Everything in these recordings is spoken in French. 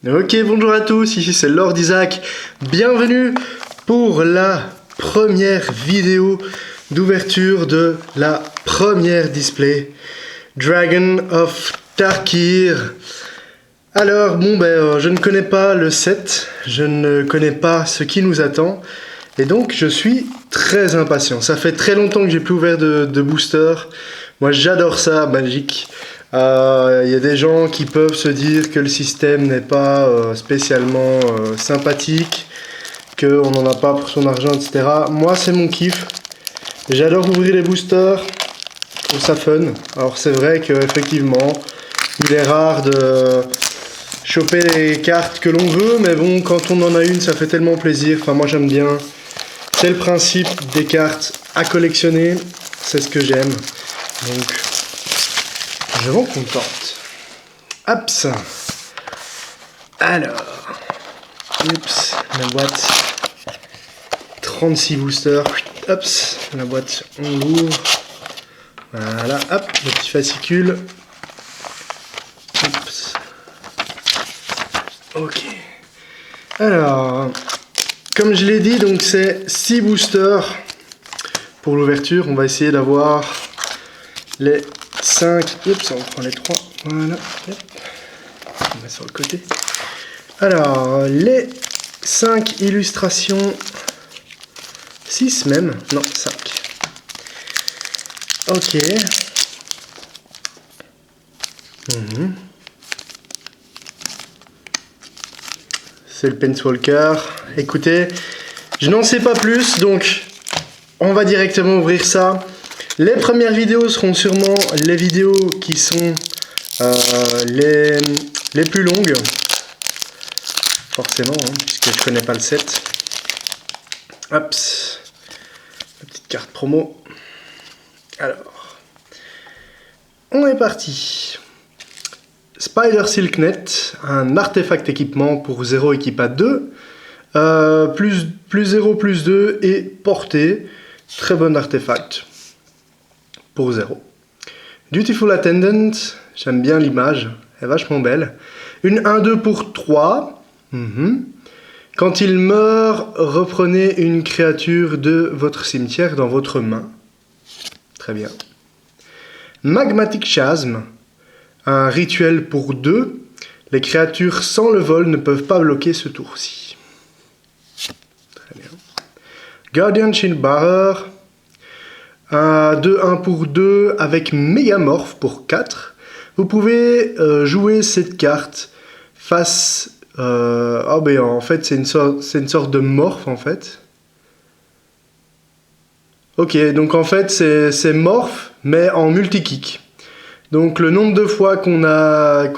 Ok, bonjour à tous, ici c'est Lord Isaac. Bienvenue pour la première vidéo d'ouverture de la première display Dragon of Tarkir. Alors, je ne connais pas le set, je ne connais pas ce qui nous attend, et donc je suis très impatient. Ça fait très longtemps que j'ai plus ouvert de booster. Moi j'adore ça, Magic. Y a des gens qui peuvent se dire que le système n'est pas spécialement sympathique, qu'on n'en a pas pour son argent, etc. Moi c'est mon kiff. J'adore ouvrir les boosters, je trouve ça fun. Alors c'est vrai qu'effectivement, il est rare de choper les cartes que l'on veut, mais bon, quand on en a une, ça fait tellement plaisir. Enfin, moi j'aime bien. C'est le principe des cartes à collectionner, c'est ce que j'aime. Donc, je m'en contente. Hop. Alors, oups, la boîte. 36 boosters. Hop, la boîte, on l'ouvre. Voilà, hop, le petit fascicule. Oups. Ok. Alors, comme je l'ai dit, donc c'est 6 boosters pour l'ouverture. On va essayer d'avoir les 5. Oups, on prend les 3. Voilà. Hop. On met sur le côté. Alors, les 5 illustrations. 6 même. Non, 5. Ok. C'est le Planeswalker. Écoutez, je n'en sais pas plus, donc on va directement ouvrir ça. Les premières vidéos seront sûrement les vidéos qui sont les plus longues. Forcément, hein, puisque je connais pas le set. Hop, la petite carte promo. Alors, on est parti. Spider Silknet, un artefact équipement pour 0 équipe à 2, plus 0, plus 2 et portée. Très bon artefact pour 0. Dutiful Attendant, j'aime bien l'image, elle est vachement belle. Une 1-2 pour 3. Quand il meurt, reprenez une créature de votre cimetière dans votre main. Très bien. Magmatic Chasm, un rituel pour 2. Les créatures sans le vol ne peuvent pas bloquer ce tour-ci. Très bien. Guardian Shieldbearer, un 2-1 pour 2 avec Mégamorph pour 4. Vous pouvez jouer cette carte face... en fait, c'est une sorte de morph, en fait. Ok, donc en fait, c'est morph, mais en multi-kick. Donc le nombre de fois qu'on a...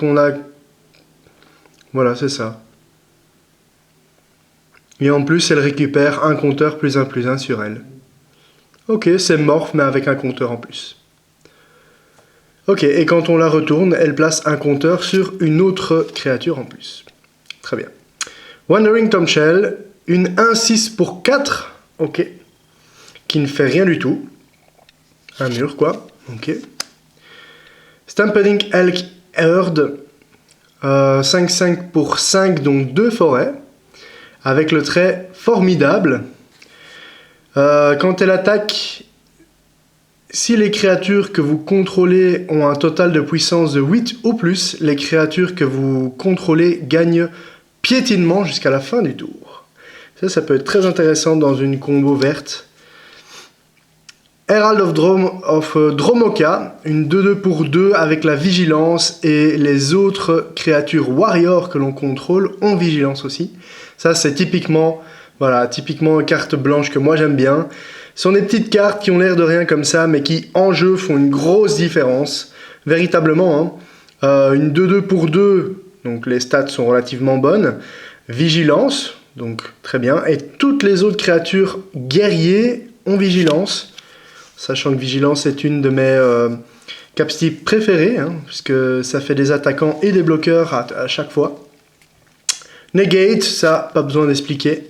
Voilà, c'est ça. Et en plus, elle récupère un compteur +1/+1 sur elle. Ok, c'est morph, mais avec un compteur en plus. Ok, et quand on la retourne, elle place un compteur sur une autre créature en plus. Très bien. Wandering Tomshell, une 1-6 pour 4. Ok. Qui ne fait rien du tout. Un mur, quoi. Ok. Stampeding Elk Herd, 5-5 pour 5, donc 2 forêts, avec le trait formidable. Quand elle attaque, si les créatures que vous contrôlez ont un total de puissance de 8 ou plus, les créatures que vous contrôlez gagnent piétinement jusqu'à la fin du tour. Ça peut être très intéressant dans une combo verte. Herald of Dromoka, une 2-2 pour 2 avec la vigilance et les autres créatures warriors que l'on contrôle ont vigilance aussi. Ça c'est typiquement une carte blanche que moi j'aime bien. Ce sont des petites cartes qui ont l'air de rien comme ça, mais qui en jeu font une grosse différence. Véritablement, hein. Une 2-2 pour 2, donc les stats sont relativement bonnes. Vigilance, donc très bien. Et toutes les autres créatures guerriers ont vigilance. Sachant que Vigilance est une de mes capstypes préférées, hein, puisque ça fait des attaquants et des bloqueurs à chaque fois. Negate, ça, pas besoin d'expliquer.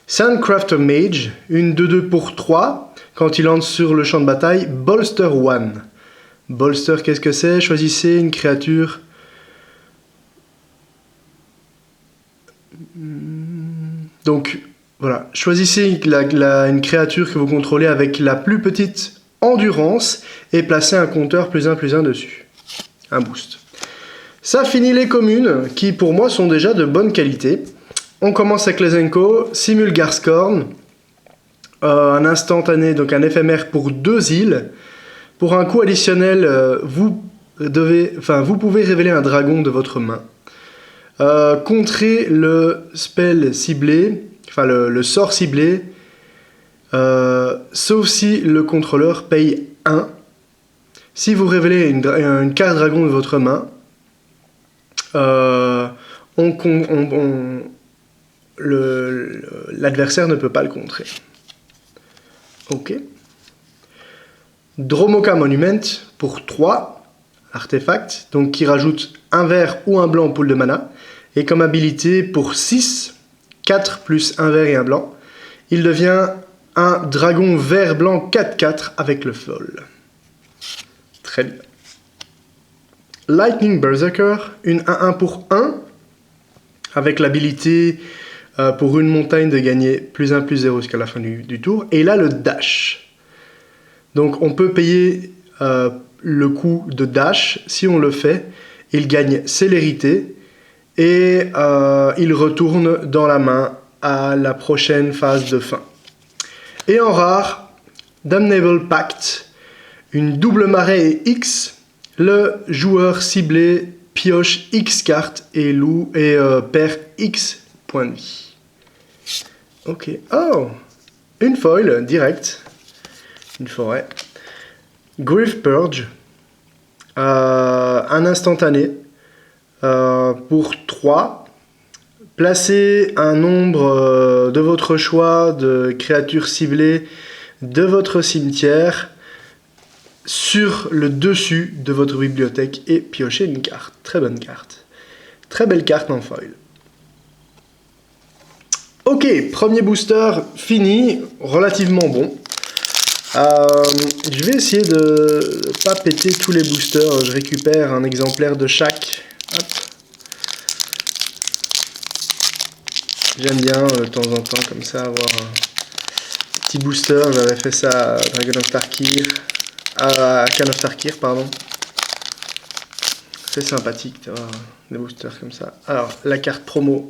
Sandcrafter Mage, une 2-2 pour 3. Quand il entre sur le champ de bataille, Bolster 1. Bolster, qu'est-ce que c'est? Choisissez une créature Donc, voilà. Choisissez une créature que vous contrôlez avec la plus petite endurance et placez un compteur +1/+1 dessus. Un boost. Ça finit les communes, qui pour moi sont déjà de bonne qualité. On commence avec les Enko, Simulgarskorn, un instantané, donc un éphémère pour 2 îles. Pour un coût additionnel, vous pouvez révéler un dragon de votre main. Contrer le spell ciblé, enfin le sort ciblé, sauf si le contrôleur paye 1. Si vous révélez une carte dragon de votre main, l'adversaire ne peut pas le contrer. Ok. Dromoka Monument pour 3 artefacts, donc qui rajoute un vert ou un blanc en pool de mana. Et comme habilité pour 6, 4 plus un vert et un blanc, il devient un dragon vert-blanc 4/4 avec le vol. Très bien. Lightning Berserker, une 1/1 pour 1, avec l'habilité pour une montagne de gagner +1/+0 jusqu'à la fin du tour. Et là, le dash. Donc on peut payer le coût de dash. Si on le fait, il gagne célérité et il retourne dans la main à la prochaine phase de fin. Et en rare, Damnable Pact, une double marée et X. Le joueur ciblé pioche X cartes et perd X points de vie. Ok. Oh, une foil direct. Une forêt. Grief Purge. Un instantané. Pour 3. Placez un nombre de votre choix de créatures ciblées de votre cimetière sur le dessus de votre bibliothèque et piochez une carte. Très bonne carte. Très belle carte en foil. Ok, premier booster fini, relativement bon. Je vais essayer de ne pas péter tous les boosters. Je récupère un exemplaire de chaque. Hop. J'aime bien de temps en temps comme ça avoir un petit booster. J'avais fait ça à Dragon of Tarkir. À Khan of Tarkir, pardon. C'est sympathique d'avoir des boosters comme ça. Alors, la carte promo,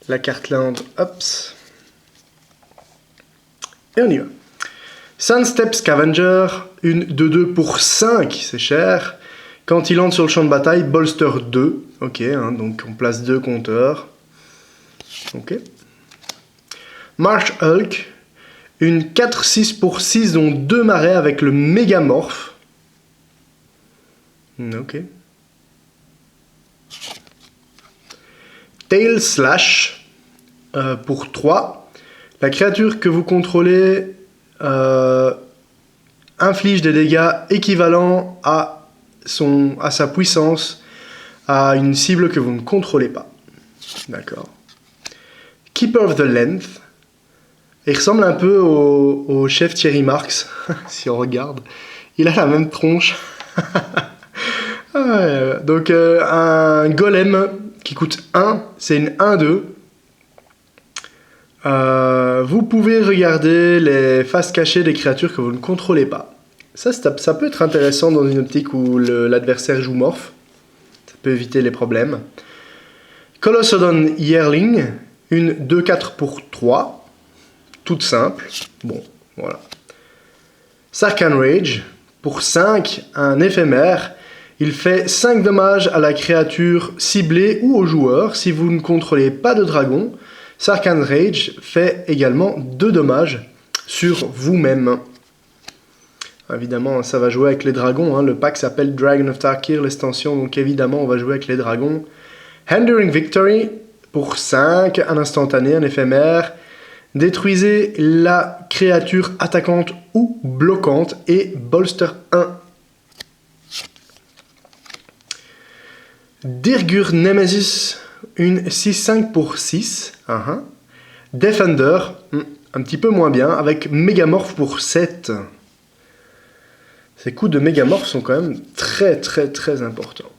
la carte land, hop. Et on y va. Sunstep Scavenger, une 2/2 pour 5, c'est cher. Quand il entre sur le champ de bataille, bolster 2. Ok, hein, donc on place 2 compteurs. Ok. Marsh Hulk, une 4/6 pour 6, dont 2 marais avec le mégamorphe. Ok. Tail Slash, pour 3. La créature que vous contrôlez inflige des dégâts équivalents à sa puissance à une cible que vous ne contrôlez pas. D'accord. Keeper of the Length. Il ressemble un peu au chef Thierry Marx, si on regarde. Il a la même tronche. Donc un golem qui coûte 1, c'est une 1/2. Vous pouvez regarder les faces cachées des créatures que vous ne contrôlez pas. Ça peut être intéressant dans une optique où l'adversaire joue morph. Ça peut éviter les problèmes. Colossodon Yearling, une 2/4 pour 3. Toute simple. Bon, voilà. Sarkhan Rage, pour 5, un éphémère. Il fait 5 dommages à la créature ciblée ou au joueur. Si vous ne contrôlez pas de dragon, Sarkhan Rage fait également 2 dommages sur vous-même. Évidemment, ça va jouer avec les dragons. Hein. Le pack s'appelle Dragon of Tarkir, l'extension. Donc évidemment, on va jouer avec les dragons. Enduring Victory, pour 5, un instantané, un éphémère. Détruisez la créature attaquante ou bloquante et bolster 1. Dirgur Nemesis, une 6/5 pour 6. Defender, un petit peu moins bien, avec Mégamorph pour 7. Ces coups de Mégamorph sont quand même très très très importants.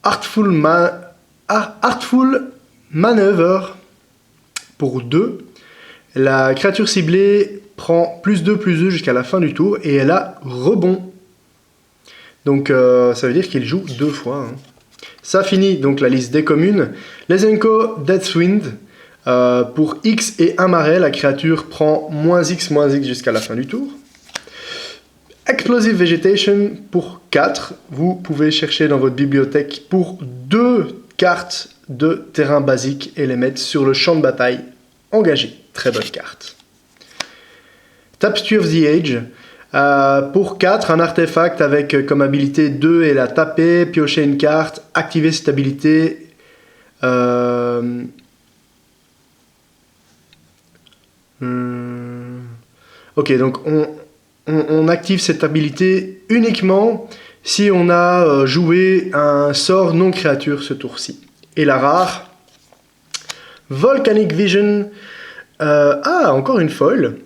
Artful Maneuver pour 2. La créature ciblée prend +2/+2 jusqu'à la fin du tour et elle a rebond. Donc ça veut dire qu'il joue 2 fois. Hein. Ça finit donc la liste des communes. Les Enko Deathwind. Pour X et 1 marais, la créature prend -X jusqu'à la fin du tour. Explosive Vegetation pour 4. Vous pouvez chercher dans votre bibliothèque pour 2 cartes de terrain basique et les mettre sur le champ de bataille engagé. Très bonne carte. Tapestry of the Age. Pour 4, un artefact avec comme habilité 2 et la taper, piocher une carte, activer cette habilité. Ok, donc on active cette habilité uniquement si on a joué un sort non créature ce tour-ci. Et la rare, Volcanic Vision, encore une foil.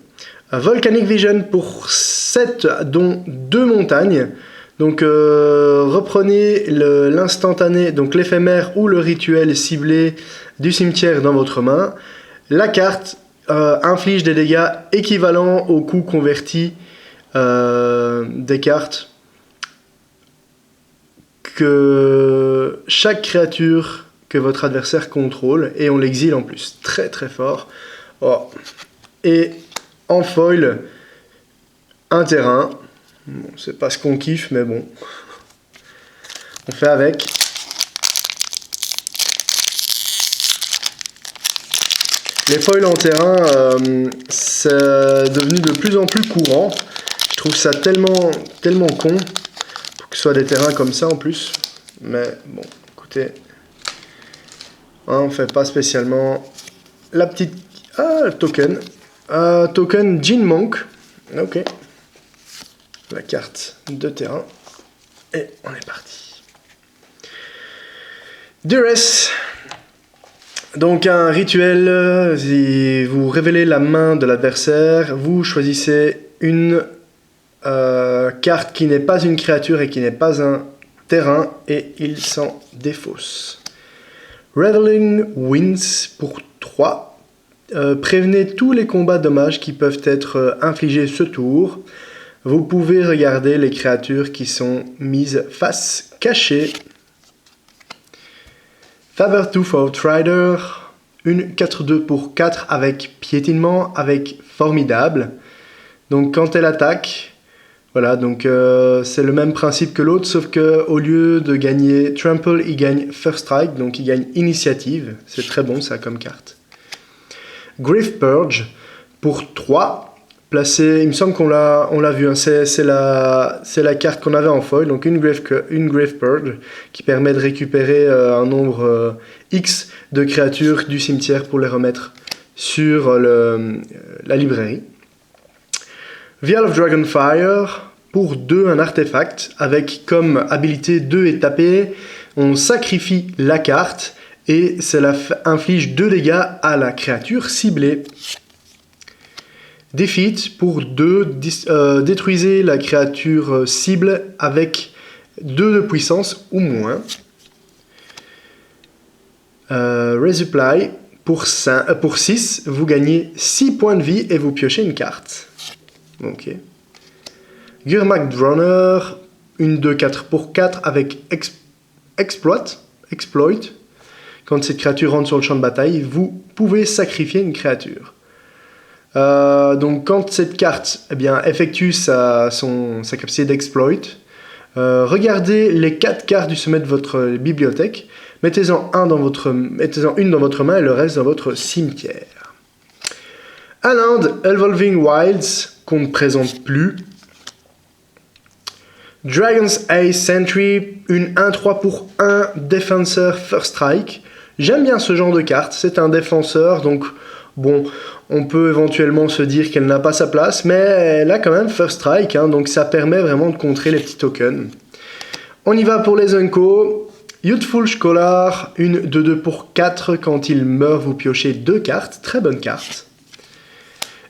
Volcanic Vision pour 7, dont 2 montagnes. Donc reprenez l'instantané, donc l'éphémère ou le rituel ciblé du cimetière dans votre main. La carte inflige des dégâts équivalents au coût converti des cartes que chaque créature que votre adversaire contrôle, et on l'exile en plus. Très très fort. Oh. Et en foil, un terrain. Bon, c'est pas ce qu'on kiffe, mais bon. On fait avec. Les foils en terrain, c'est devenu de plus en plus courant. Je trouve ça tellement con pour que ce soit des terrains comme ça en plus. Mais bon, écoutez, hein, on fait pas spécialement la petite... Ah, token. Token Gene Monk. Ok. La carte de terrain. Et on est parti. Duress. Donc un rituel, si vous révélez la main de l'adversaire, vous choisissez une carte qui n'est pas une créature et qui n'est pas un terrain et il s'en défausse. Reveling Winds pour 3. Prévenez tous les combats dommages qui peuvent être infligés ce tour. Vous pouvez regarder les créatures qui sont mises face cachée. Sabertooth Outrider, une 4/2 pour 4 avec piétinement, avec formidable. Donc quand elle attaque, voilà, donc c'est le même principe que l'autre, sauf que au lieu de gagner Trample, il gagne First Strike, donc il gagne Initiative. C'est très bon ça comme carte. Grief Purge pour 3. Placé, il me semble qu'on l'a vu, hein, c'est la carte qu'on avait en foil, donc une Grave Purge qui permet de récupérer un nombre X de créatures du cimetière pour les remettre sur la librairie. Vial of Dragonfire pour 2, un artefact avec comme habilité 2 et taper, on sacrifie la carte et cela inflige 2 dégâts à la créature ciblée. Defeat pour 2, détruisez la créature cible avec 2 de puissance ou moins. Resupply pour 6, vous gagnez 6 points de vie et vous piochez une carte. Ok. Gurmak Droner, une 2/4 pour 4 avec Exploit. Quand cette créature rentre sur le champ de bataille, vous pouvez sacrifier une créature. Donc quand cette carte effectue sa capacité d'exploit, regardez les 4 cartes du sommet de votre bibliothèque, mettez-en une dans votre main et le reste dans votre cimetière. Aland Evolving Wilds, qu'on ne présente plus. Dragon's Eye Sentry, une 1/3 pour 1 défenseur First Strike. J'aime bien ce genre de carte, c'est un défenseur, donc bon, on peut éventuellement se dire qu'elle n'a pas sa place, mais elle a quand même First Strike, hein, donc ça permet vraiment de contrer les petits tokens. On y va pour les Unco. Youthful Scholar, une 2/2 pour 4, quand il meurt, vous piochez 2 cartes, très bonne carte.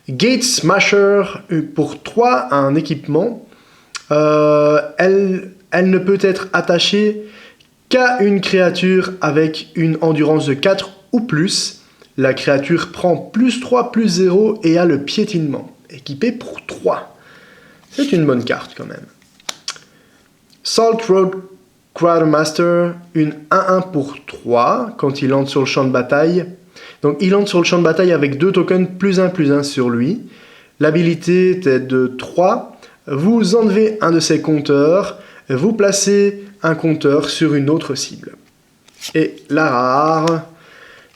Gate Smasher, pour 3, un équipement. Elle ne peut être attachée qu'à une créature avec une endurance de 4 ou plus, la créature prend +3, +0 et a le piétinement. Équipé pour 3. C'est une bonne carte quand même. Salt Road Quartermaster, une 1-1 pour 3 quand il entre sur le champ de bataille. Donc il entre sur le champ de bataille avec 2 tokens +1/+1 sur lui. L'habilité est de 3. Vous enlevez un de ses compteurs. Vous placez un compteur sur une autre cible. Et la rare,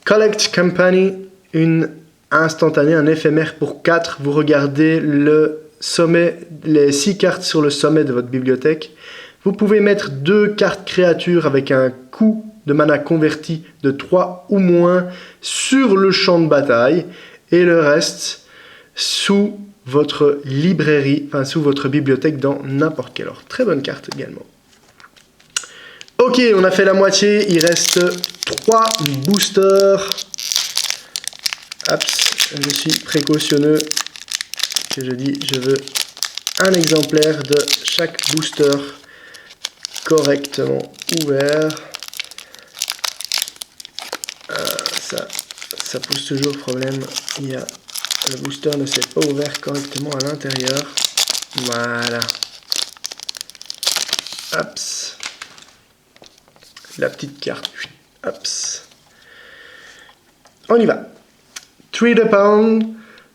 Collect Company, une instantanée, un éphémère pour 4. Vous regardez le sommet, les 6 cartes sur le sommet de votre bibliothèque. Vous pouvez mettre 2 cartes créatures avec un coût de mana converti de 3 ou moins sur le champ de bataille et le reste sous votre librairie, enfin sous votre bibliothèque dans n'importe quel ordre. Très bonne carte également. Ok, on a fait la moitié, il reste 3 boosters. Hop, je suis précautionneux, que je dis je veux un exemplaire de chaque booster correctement ouvert. Ça pose toujours problème. Le booster ne s'est pas ouvert correctement à l'intérieur. Voilà. Hop. La petite carte. Hop. On y va. 3 the pound.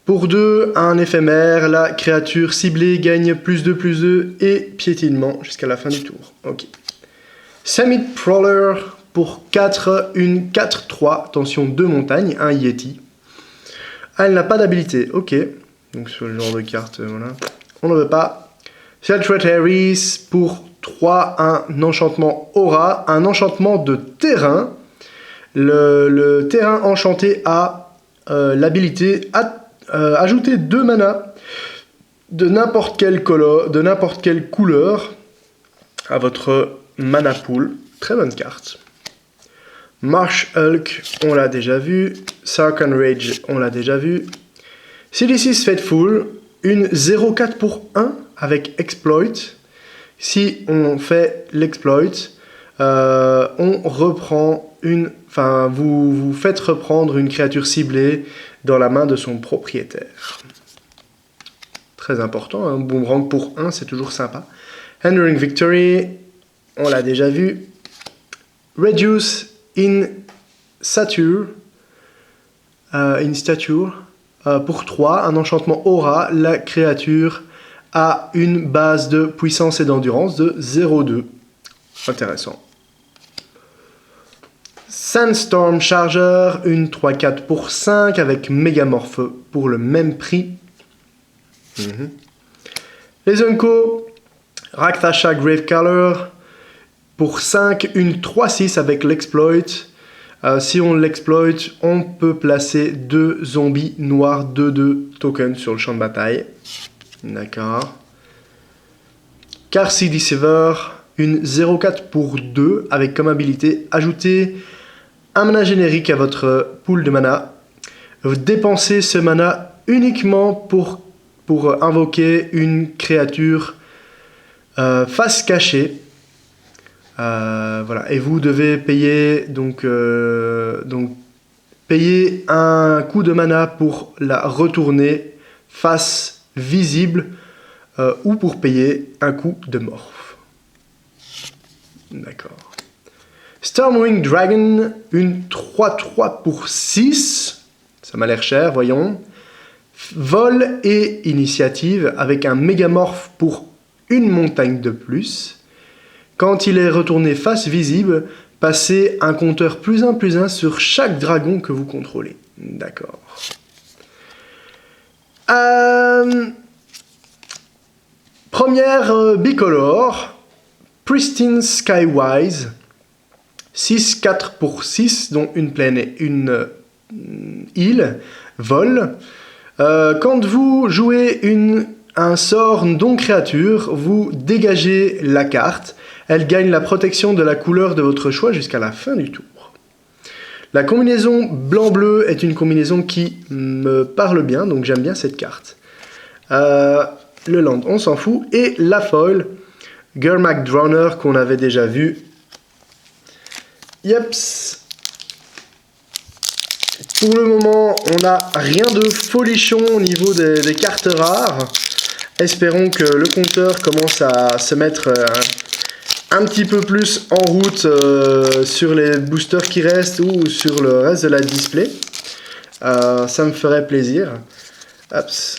Pour 2, un éphémère, la créature ciblée gagne +2/+2 et piétinement jusqu'à la fin du tour. Ok. Summit Prowler, pour 4, une 4-3, attention 2 montagnes, un Yeti. Elle n'a pas d'habilité, ok. Donc sur le genre de carte, voilà. On ne veut pas. Sheltred Harris, pour 3, un enchantement aura, un enchantement de terrain. Le terrain enchanté a l'habilité ajouter 2 mana de n'importe quelle couleur à votre mana pool. Très bonne carte. Marsh Hulk, on l'a déjà vu. Sarkhan Rage, on l'a déjà vu. Silicious Faithful, une 0-4 pour 1 avec Exploit. Si on fait l'exploit, on reprend vous faites reprendre une créature ciblée dans la main de son propriétaire. Très important, un boomerang pour 1, c'est toujours sympa. Enduring Victory, on l'a déjà vu. Reduce in Stature, pour 3, un enchantement aura, la créature a une base de puissance et d'endurance de 0,2. Intéressant. Sandstorm Charger, une 3-4 pour 5 avec Mégamorphe pour le même prix. Les Unco, Rakthasha Gravecaller, pour 5, une 3-6 avec l'exploit. Si on l'exploit, on peut placer 2 zombies noirs 2/2 tokens sur le champ de bataille. D'accord. Carcy Deceiver, une 0-4 pour 2 avec comme habilité ajouter un mana générique à votre pool de mana. Vous dépensez ce mana uniquement pour invoquer une créature face cachée. Voilà. Et vous devez payer payer un coût de mana pour la retourner face visible ou pour payer un coût de morph. D'accord. Stormwing Dragon, une 3-3 pour 6. Ça m'a l'air cher, voyons. Vol et initiative avec un mégamorphe pour une montagne de plus. Quand il est retourné face visible, passez un compteur +1/+1 sur chaque dragon que vous contrôlez. D'accord. Première bicolore, Pristine Skywise, 6-4 pour 6, dont une plaine et une île, vol. Quand vous jouez un sort non-créature, vous dégagez la carte. Elle gagne la protection de la couleur de votre choix jusqu'à la fin du tour. La combinaison blanc-bleu est une combinaison qui me parle bien, donc j'aime bien cette carte. Le land, on s'en fout. Et la foil, Gurmag Drowner, qu'on avait déjà vu. Yeps. Pour le moment, on n'a rien de folichon au niveau des cartes rares. Espérons que le compteur commence à se mettre un petit peu plus en route sur les boosters qui restent ou sur le reste de la display. Ça me ferait plaisir. Hops.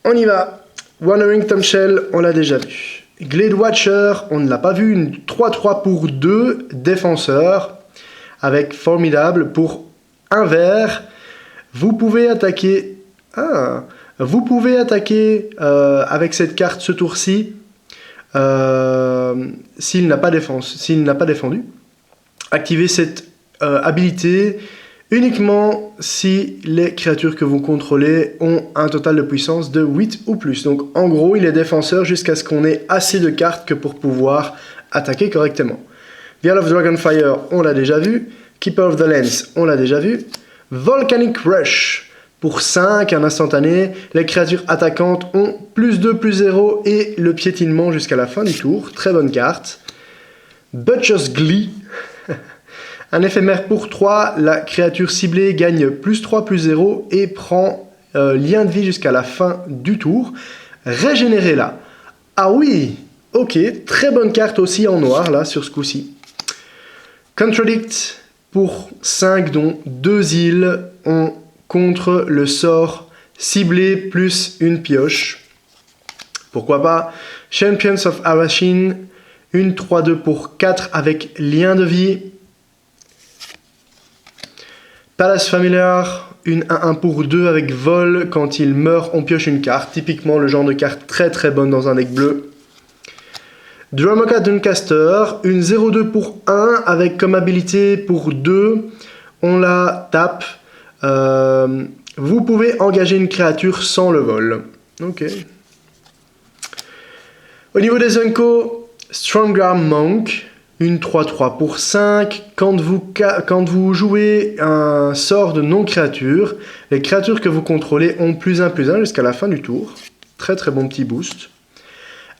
On y va. Wandering Tom Shell, on l'a déjà vu. Glade Watcher, on ne l'a pas vu. Une 3-3 pour 2 défenseurs. Avec Formidable pour un vert. Vous pouvez attaquer... vous pouvez attaquer avec cette carte ce tour-ci s'il n'a pas défendu. Activez cette habilité uniquement si les créatures que vous contrôlez ont un total de puissance de 8 ou plus. Donc en gros, il est défenseur jusqu'à ce qu'on ait assez de cartes que pour pouvoir attaquer correctement. Vial of Dragonfire, on l'a déjà vu. Keeper of the Lens, on l'a déjà vu. Volcanic Rush, pour 5, un instantané. Les créatures attaquantes ont plus 2, plus 0 et le piétinement jusqu'à la fin du tour. Très bonne carte. Butcher's Glee. Un éphémère pour 3, la créature ciblée gagne plus 3, plus 0 et prend lien de vie jusqu'à la fin du tour. Régénérez-la. Ah oui, ok, très bonne carte aussi en noir là sur ce coup-ci. Contradict pour 5, dont 2 îles ont contre le sort ciblé plus une pioche. Pourquoi pas. Champions of Arashin, une 3-2 pour 4 avec lien de vie. Palace Familiar, une 1-1 pour 2 avec vol. Quand il meurt, on pioche une carte. Typiquement le genre de carte très très bonne dans un deck bleu. Dromoka Duncaster, une 0-2 pour 1 avec comme habilité pour 2. On la tape. Vous pouvez engager une créature sans le vol. Ok. Au niveau des Unco, Strongarm Monk. Une 3-3 pour 5. Quand vous jouez un sort de non-créature, les créatures que vous contrôlez ont plus 1 jusqu'à la fin du tour. Très très bon petit boost.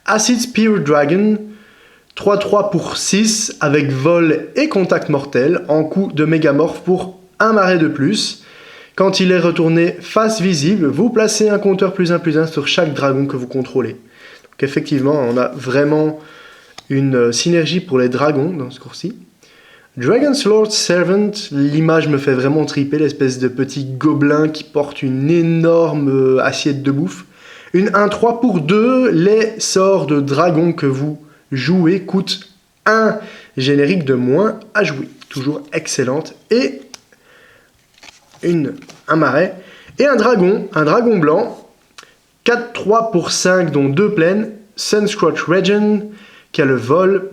Acid Spear Dragon. 3-3 pour 6 avec vol et contact mortel en coup de mégamorphe pour un marais de plus. Quand il est retourné face visible, vous placez un compteur plus 1 sur chaque dragon que vous contrôlez. Donc effectivement, on a vraiment une synergie pour les dragons dans ce cours-ci. Dragon's Lord Servant, l'image me fait vraiment triper, l'espèce de petit gobelin qui porte une énorme assiette de bouffe. Une 1-3 pour 2, les sorts de dragons que vous jouez coûtent un générique de moins à jouer. Toujours excellente. Et un marais. Et un dragon blanc. 4-3 pour 5, dont 2 plaines. Sunscorch Regent, qui a le vol.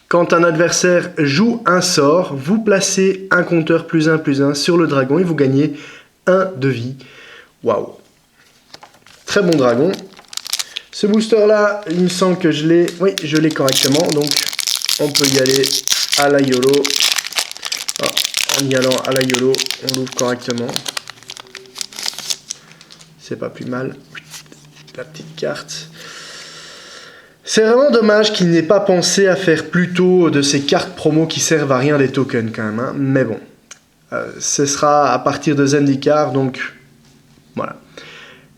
Quand un adversaire joue un sort, vous placez un compteur plus 1 sur le dragon et vous gagnez 1 de vie. Waouh! Très bon dragon. Ce booster là, il me semble que je l'ai. Oui, je l'ai correctement. Donc on peut y aller à la YOLO. En y allant à la YOLO, on l'ouvre correctement. C'est pas plus mal. La petite carte. C'est vraiment dommage qu'il n'ait pas pensé à faire plus tôt de ces cartes promo qui servent à rien des tokens quand même. Hein. Mais bon, ce sera à partir de Zendikar, donc voilà.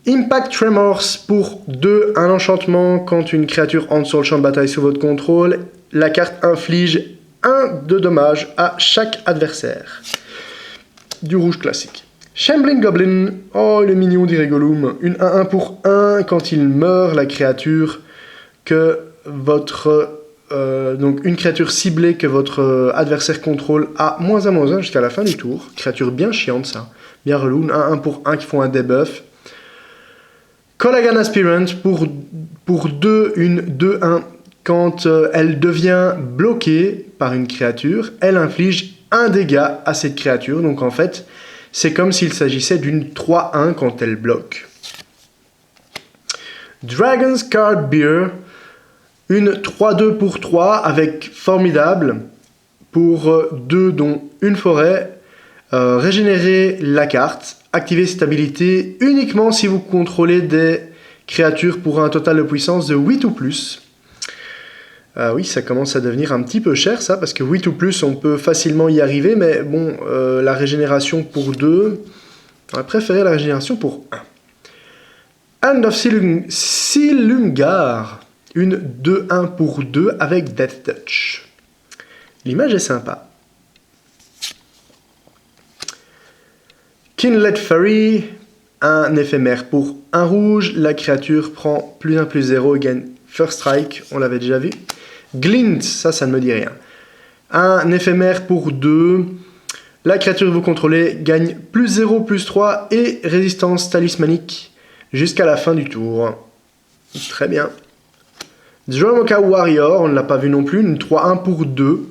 Impact Tremors pour 2, un enchantement. Quand une créature entre sur le champ de bataille sous votre contrôle, la carte inflige 1 de dommages à chaque adversaire. Du rouge classique. Shambling Goblin, oh il est mignon, dit Rigolum. Une 1-1 pour 1, quand il meurt, la créature que votre... donc une créature ciblée que votre adversaire contrôle a -1/-1 jusqu'à la fin du tour. Créature bien chiante ça, bien relou. 1-1 pour 1 qui font un debuff. Collagan Aspirant pour 2, une 2-1. Quand elle devient bloquée par une créature, elle inflige 1 dégât à cette créature. Donc en fait, c'est comme s'il s'agissait d'une 3-1 quand elle bloque. Dragon's Card Beer, une 3-2 pour 3 avec Formidable pour 2 dont une forêt. Régénérer la carte. Activez cette habilité uniquement si vous contrôlez des créatures pour un total de puissance de 8 ou plus. Oui, ça commence à devenir un petit peu cher ça, parce que 8 ou plus, on peut facilement y arriver, mais bon, la régénération pour 2, j'aurais préféré la régénération pour 1. Hand of Silumgar, une 2-1 pour 2 avec Death Touch. L'image est sympa. Kinlet Fury, un éphémère pour 1 rouge, la créature prend +1/+0 et gagne First Strike, on l'avait déjà vu. Glint, ça ne me dit rien. Un éphémère pour 2, la créature que vous contrôlez gagne +0/+3 et résistance talismanique jusqu'à la fin du tour. Très bien. Dromoka Warrior, on ne l'a pas vu non plus, une 3-1 pour 2.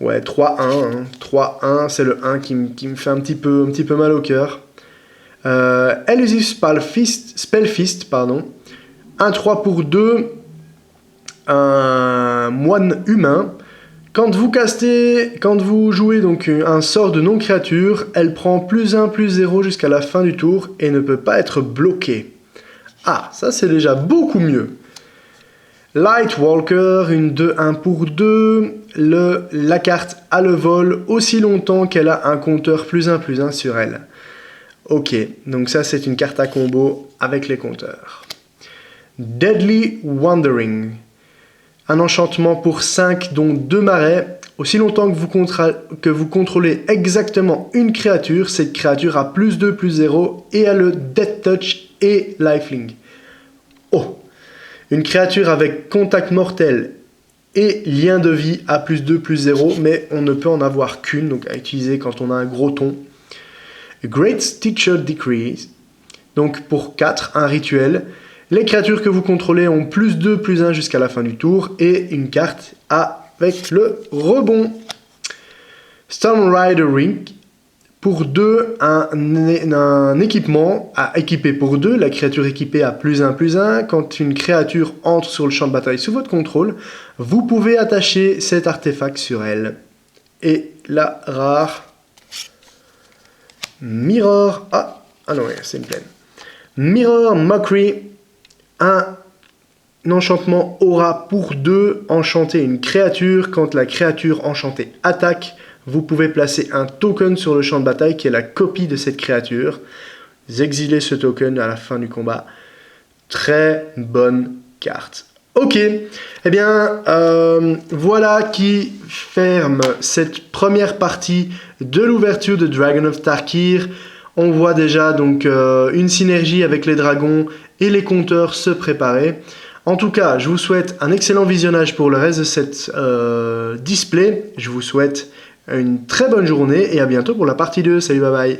Ouais, 3-1, hein. 3-1, c'est le 1 qui me fait un petit peu mal au cœur. Elusive Spellfist, pardon. Un 3 pour 2, un moine humain. Quand vous jouez donc un sort de non-créature, elle prend +1/+0 jusqu'à la fin du tour et ne peut pas être bloquée. Ah, ça c'est déjà beaucoup mieux. Lightwalker, une 2-1 pour 2. La carte a le vol aussi longtemps qu'elle a un compteur +1/+1 sur elle. Ok, donc ça c'est une carte à combo avec les compteurs. Deadly Wandering. Un enchantement pour 5, dont 2 marais. Aussi longtemps que vous contrôlez exactement une créature, cette créature a +2/+0 et a le Death Touch et Lifelink. Oh! Une créature avec contact mortel et lien de vie a +2/+0, mais on ne peut en avoir qu'une, donc à utiliser quand on a un gros ton. Great Teacher Decrease, donc pour 4, un rituel. Les créatures que vous contrôlez ont +2/+1 jusqu'à la fin du tour et une carte avec le rebond. Storm Rider Ring, pour 2, un équipement à équiper pour 2. La créature équipée a +1/+1. Quand une créature entre sur le champ de bataille sous votre contrôle, vous pouvez attacher cet artefact sur elle. Et la rare Mirror... Ah non, c'est une plaine. Mirror Mockery, un enchantement aura pour 2, enchanter une créature. Quand la créature enchantée attaque, vous pouvez placer un token sur le champ de bataille qui est la copie de cette créature. Vous exilez ce token à la fin du combat. Très bonne carte. Ok, eh bien voilà qui ferme cette première partie de l'ouverture de Dragon of Tarkir. On voit déjà donc une synergie avec les dragons et les compteurs se préparer. En tout cas, je vous souhaite un excellent visionnage pour le reste de cette display. Je vous souhaite une très bonne journée et à bientôt pour la partie 2. Salut, bye bye.